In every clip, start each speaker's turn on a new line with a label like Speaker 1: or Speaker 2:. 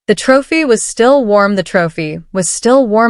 Speaker 1: The trophy was still warm in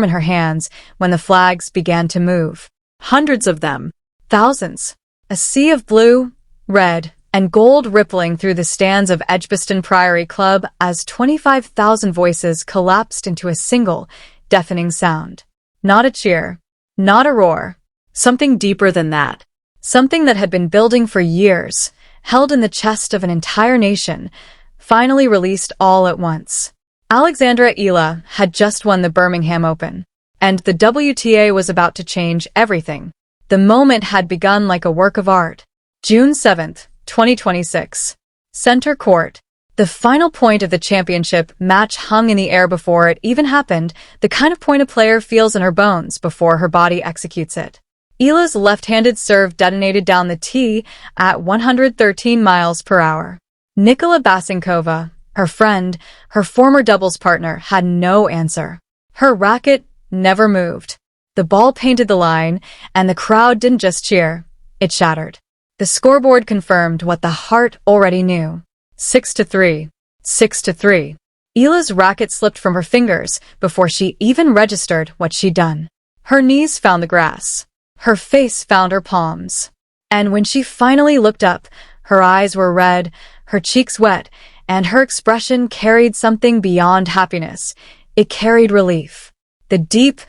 Speaker 1: her hands when the flags began to move. Hundreds of them. Thousands. A sea of blue, red, and gold rippling through the stands of Edgbaston Priory Club as 25,000 voices collapsed into a single, deafening sound. Not a cheer. Not a roar. Something deeper than that. Something that had been building for years, held in the chest of an entire nation, finally released all at once. Alexandra Eala had just won the Birmingham Open, and the WTA was about to change everything. The moment had begun like a work of art. June 7th, 2026. Center Court. The final point of the championship match hung in the air before it even happened, the kind of point a player feels in her bones before her body executes it. Eala's left-handed serve detonated down the tee at 113 miles per hour. Nikola Basinkova, her friend, her former doubles partner, had no answer. Her racket never moved. The ball painted the line, and the crowd didn't just cheer, it shattered. The scoreboard confirmed what the heart already knew. 6-3. 6-3. Eala's racket slipped from her fingers before she even registered what she'd done. Her knees found the grass. Her face found her palms. And when she finally looked up, her eyes were red, her cheeks wet, and her expression carried something beyond happiness. It carried relief. The deep,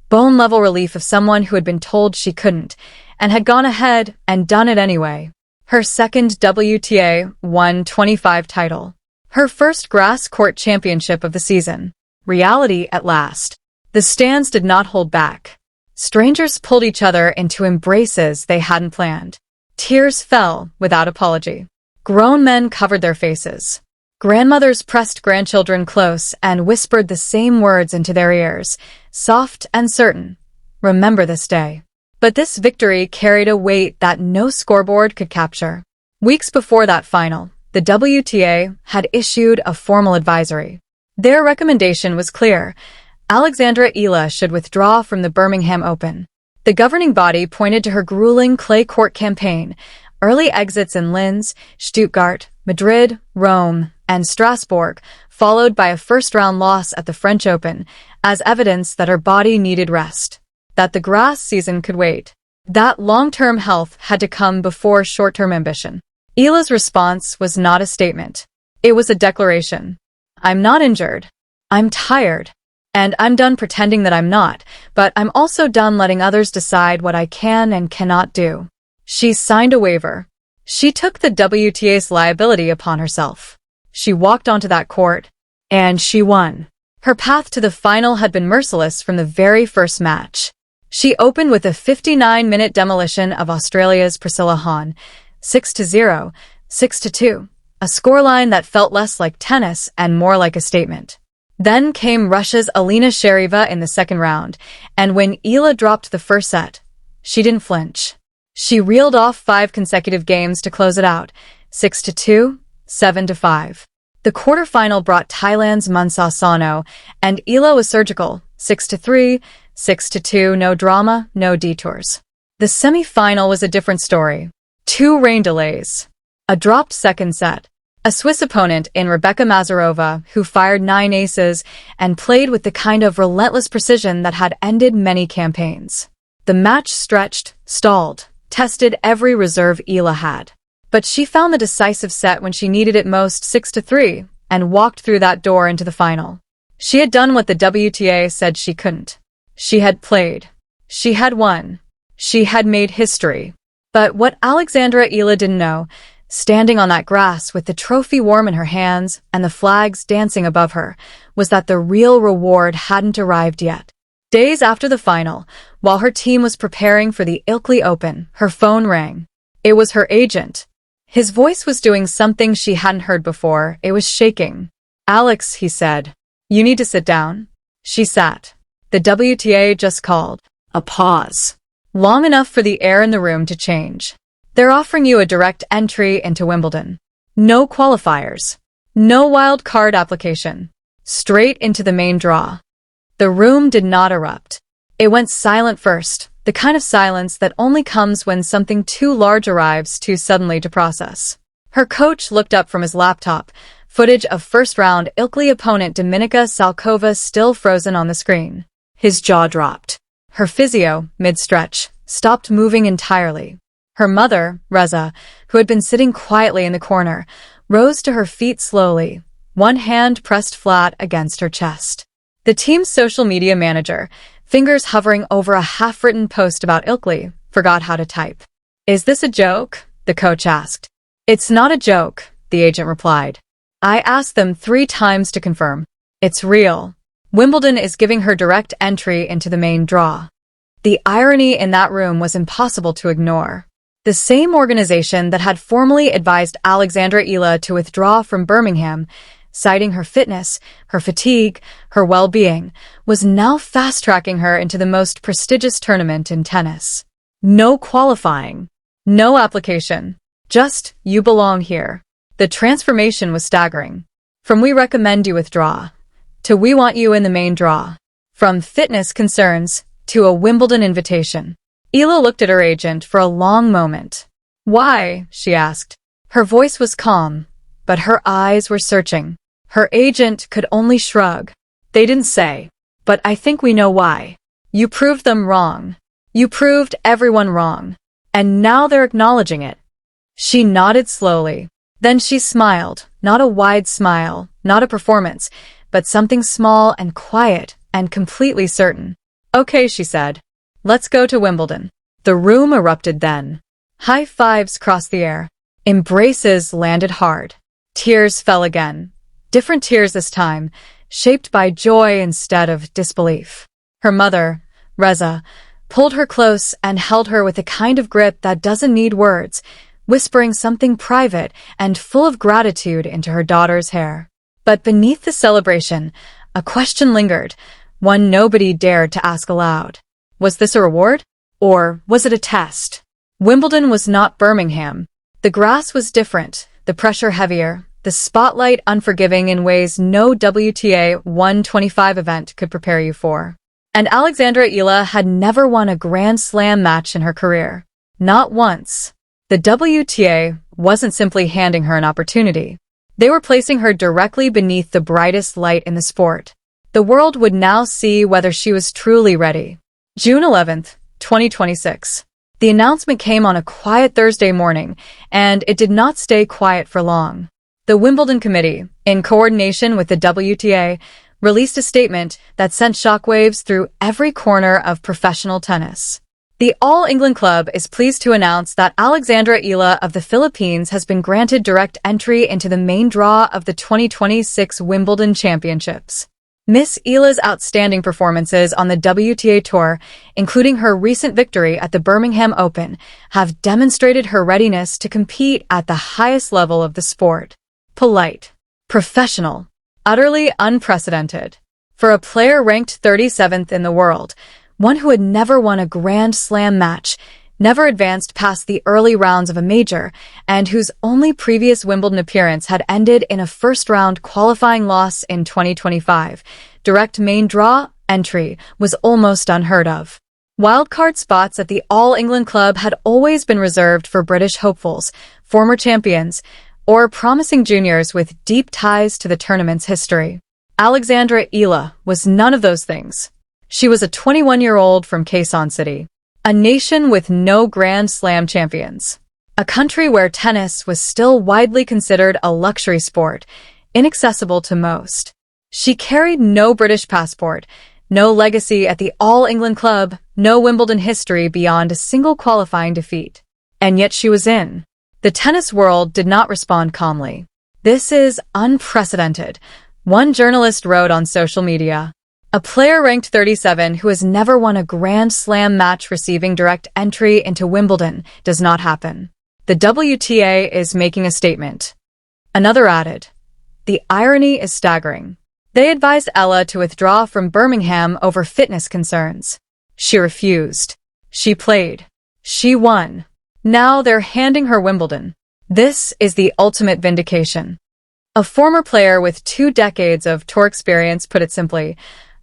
Speaker 1: bone-level relief of someone who had been told she couldn't, and had gone ahead and done it anyway. Her second WTA 125 title. Her first grass court championship of the season. Reality at last. The stands did not hold back. Strangers pulled each other into embraces they hadn't planned. Tears fell without apology. Grown men covered their faces. Grandmothers pressed grandchildren close and whispered the same words into their ears, soft and certain. Remember this day. But this victory carried a weight that no scoreboard could capture. Weeks before that final, the WTA had issued a formal advisory. Their recommendation was clear. Alexandra Eala should withdraw from the Birmingham Open. The governing body pointed to her grueling clay court campaign, early exits in Linz, Stuttgart, Madrid, Rome, and Strasbourg, followed by a first-round loss at the French Open, as evidence that her body needed rest. That the grass season could wait. That long-term health had to come before short-term ambition. Eala's response was not a statement. It was a declaration. I'm not injured. I'm tired. And I'm done pretending that I'm not, but I'm also done letting others decide what I can and cannot do. She signed a waiver. She took the WTA's liability upon herself. She walked onto that court, and she won. Her path to the final had been merciless from the very first match. She opened with a 59-minute demolition of Australia's Priscilla Hahn, 6-0, 6-2, a scoreline that felt less like tennis and more like a statement. Then came Russia's Elena Sherieva in the second round, and when Eala dropped the first set, she didn't flinch. She reeled off 5 consecutive games to close it out, 6-2, 7-5. The quarterfinal brought Thailand's Munsah Sano, and Eala was surgical, 6-3, 6-2, no drama, no detours. The semi-final was a different story. 2 rain delays. A dropped second set. A Swiss opponent in Rebecca Mazurova, who fired 9 aces and played with the kind of relentless precision that had ended many campaigns. The match stretched, stalled, tested every reserve Eala had. But she found the decisive set when she needed it most, 6-3, and walked through that door into the final. She had done what the WTA said she couldn't. She had played. She had won. She had made history. But what Alexandra Eala didn't know, standing on that grass with the trophy warm in her hands and the flags dancing above her, was that the real reward hadn't arrived yet. Days after the final, while her team was preparing for the Ilkley Open, her phone rang. It was her agent. His voice was doing something she hadn't heard before. It was shaking. "Alex," he said, "you need to sit down." She sat. The WTA just called. A pause. Long enough for the air in the room to change. "They're offering you a direct entry into Wimbledon. No qualifiers. No wild card application. Straight into the main draw." The room did not erupt. It went silent first, the kind of silence that only comes when something too large arrives too suddenly to process. Her coach looked up from his laptop, footage of first-round Ilkley opponent Dominika Salkova still frozen on the screen. His jaw dropped. Her physio, mid-stretch, stopped moving entirely. Her mother, Reza, who had been sitting quietly in the corner, rose to her feet slowly, one hand pressed flat against her chest. The team's social media manager, fingers hovering over a half-written post about Ilkley, forgot how to type. "Is this a joke?" the coach asked. "It's not a joke," the agent replied. "I asked them 3 times to confirm. It's real. Wimbledon is giving her direct entry into the main draw." The irony in that room was impossible to ignore. The same organization that had formally advised Alexandra Eala to withdraw from Birmingham, citing her fitness, her fatigue, her well-being, was now fast-tracking her into the most prestigious tournament in tennis. No qualifying. No application. Just, "You belong here." The transformation was staggering. From "we recommend you withdraw" to "we want you in the main draw." From fitness concerns to a Wimbledon invitation. Eala looked at her agent for a long moment. "Why?" she asked. Her voice was calm, but her eyes were searching. Her agent could only shrug. "They didn't say, but I think we know why. You proved them wrong. You proved everyone wrong. And now they're acknowledging it." She nodded slowly. Then she smiled, not a wide smile, not a performance, but something small and quiet and completely certain. "Okay," she said. "Let's go to Wimbledon." The room erupted then. High fives crossed the air. Embraces landed hard. Tears fell again. Different tears this time, shaped by joy instead of disbelief. Her mother, Reza, pulled her close and held her with a kind of grip that doesn't need words, whispering something private and full of gratitude into her daughter's hair. But beneath the celebration, a question lingered, one nobody dared to ask aloud. Was this a reward? Or was it a test? Wimbledon was not Birmingham. The grass was different, the pressure heavier, the spotlight unforgiving in ways no WTA 125 event could prepare you for. And Alexandra Eala had never won a Grand Slam match in her career. Not once. The WTA wasn't simply handing her an opportunity. They were placing her directly beneath the brightest light in the sport. The world would now see whether she was truly ready. June 11th, 2026. The announcement came on a quiet Thursday morning, and it did not stay quiet for long. The Wimbledon Committee, in coordination with the WTA, released a statement that sent shockwaves through every corner of professional tennis. The All England Club is pleased to announce that Alexandra Eala of the Philippines has been granted direct entry into the main draw of the 2026 Wimbledon Championships. Miss Eala's outstanding performances on the WTA Tour, including her recent victory at the Birmingham Open, have demonstrated her readiness to compete at the highest level of the sport. Polite. Professional. Utterly unprecedented. For a player ranked 37th in the world, one who had never won a Grand Slam match, never advanced past the early rounds of a major, and whose only previous Wimbledon appearance had ended in a first-round qualifying loss in 2025, direct main draw entry was almost unheard of. Wildcard spots at the All England Club had always been reserved for British hopefuls, former champions, or promising juniors with deep ties to the tournament's history. Alexandra Eala was none of those things. She was a 21-year-old from Quezon City. A nation with no Grand Slam champions. A country where tennis was still widely considered a luxury sport, inaccessible to most. She carried no British passport, no legacy at the All England Club, no Wimbledon history beyond a single qualifying defeat. And yet she was in. The tennis world did not respond calmly. "This is unprecedented," one journalist wrote on social media. A player ranked 37 who has never won a Grand Slam match receiving direct entry into Wimbledon does not happen. The WTA is making a statement. Another added. The irony is staggering. They advised Eala to withdraw from Birmingham over fitness concerns. She refused. She played. She won. Now they're handing her Wimbledon. This is the ultimate vindication. A former player with 2 decades of tour experience put it simply,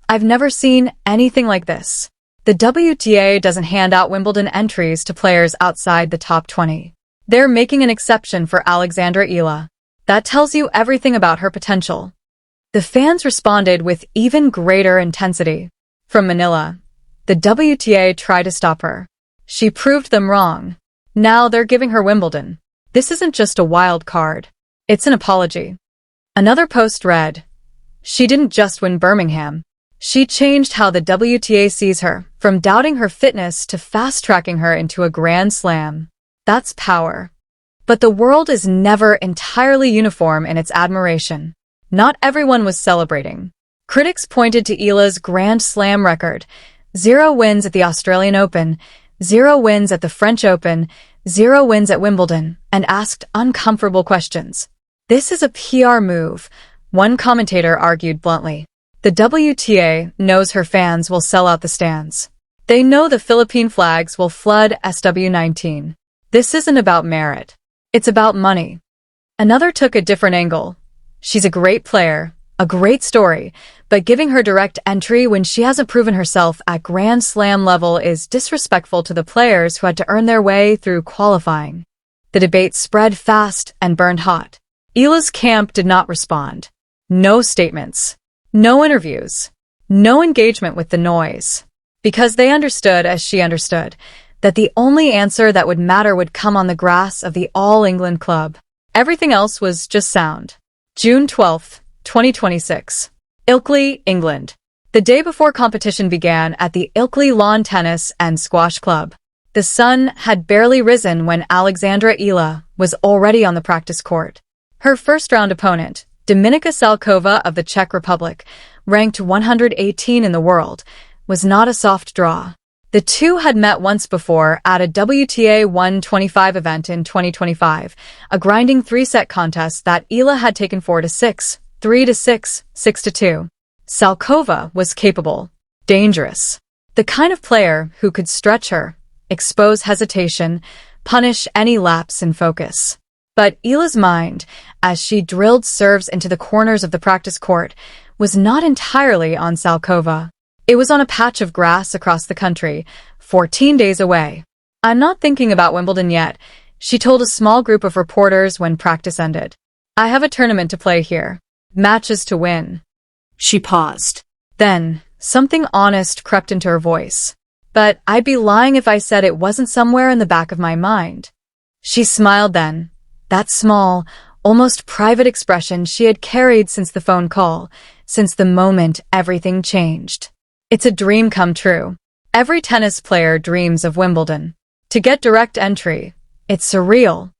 Speaker 1: "I've never seen anything like this." The WTA doesn't hand out Wimbledon entries to players outside the top 20. They're making an exception for Alexandra Eala. That tells you everything about her potential. The fans responded with even greater intensity. From Manila, the WTA tried to stop her. She proved them wrong. Now they're giving her Wimbledon. This isn't just a wild card. It's an apology. Another post read, "She didn't just win Birmingham. She changed how the WTA sees her, from doubting her fitness to fast-tracking her into a Grand Slam." That's power. But the world is never entirely uniform in its admiration. Not everyone was celebrating. Critics pointed to Eala's Grand Slam record: 0 wins at the Australian Open, 0 wins at the French Open, 0 wins at Wimbledon, and asked uncomfortable questions. This is a PR move, one commentator argued bluntly. The WTA knows her fans will sell out the stands. They know the Philippine flags will flood SW19. This isn't about merit. It's about money. Another took a different angle. She's a great player, a great story, but giving her direct entry when she hasn't proven herself at Grand Slam level is disrespectful to the players who had to earn their way through qualifying. The debate spread fast and burned hot. Eala's camp did not respond. No statements. No interviews. No engagement with the noise. Because they understood, as she understood, that the only answer that would matter would come on the grass of the All England Club. Everything else was just sound. June 12, 2026. Ilkley, England. The day before competition began at the Ilkley Lawn Tennis and Squash Club. The sun had barely risen when Alexandra Eala was already on the practice court. Her first-round opponent, Dominika Salkova of the Czech Republic, ranked 118 in the world, was not a soft draw. The two had met once before at a WTA 125 event in 2025, a grinding three-set contest that Eala had taken 4-6, 3-6, 6-2. Salkova was capable, dangerous, the kind of player who could stretch her, expose hesitation, punish any lapse in focus. But Eala's mind, as she drilled serves into the corners of the practice court, was not entirely on Salkova. It was on a patch of grass across the country, 14 days away. "I'm not thinking about Wimbledon yet," she told a small group of reporters when practice ended. "I have a tournament to play here. Matches to win." She paused. Then, something honest crept into her voice. "But I'd be lying if I said it wasn't somewhere in the back of my mind." She smiled then. That small, almost private expression she had carried since the phone call, since the moment everything changed. It's a dream come true. Every tennis player dreams of Wimbledon. To get direct entry, it's surreal.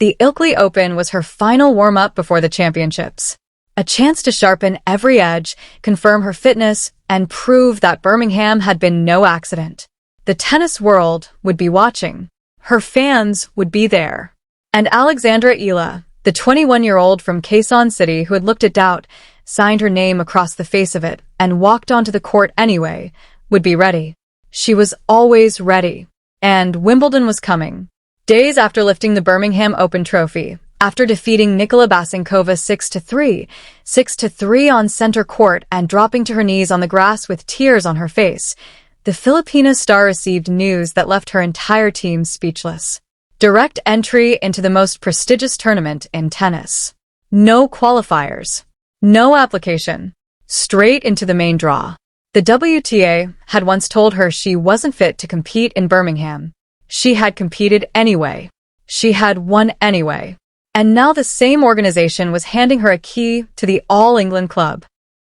Speaker 1: The Ilkley Open was her final warm-up before the championships. A chance to sharpen every edge, confirm her fitness, and prove that Birmingham had been no accident. The tennis world would be watching. Her fans would be there. And Alexandra Eala, the 21-year-old from Quezon City who had looked at doubt, signed her name across the face of it, and walked onto the court anyway, would be ready. She was always ready. And Wimbledon was coming. Days after lifting the Birmingham Open trophy, after defeating Nikola Basankova 6-3, 6-3 on center court and dropping to her knees on the grass with tears on her face, the Filipina star received news that left her entire team speechless. Direct entry into the most prestigious tournament in tennis. No qualifiers. No application. Straight into the main draw. The WTA had once told her she wasn't fit to compete in Birmingham. She had competed anyway. She had won anyway. And now the same organization was handing her a key to the All England Club.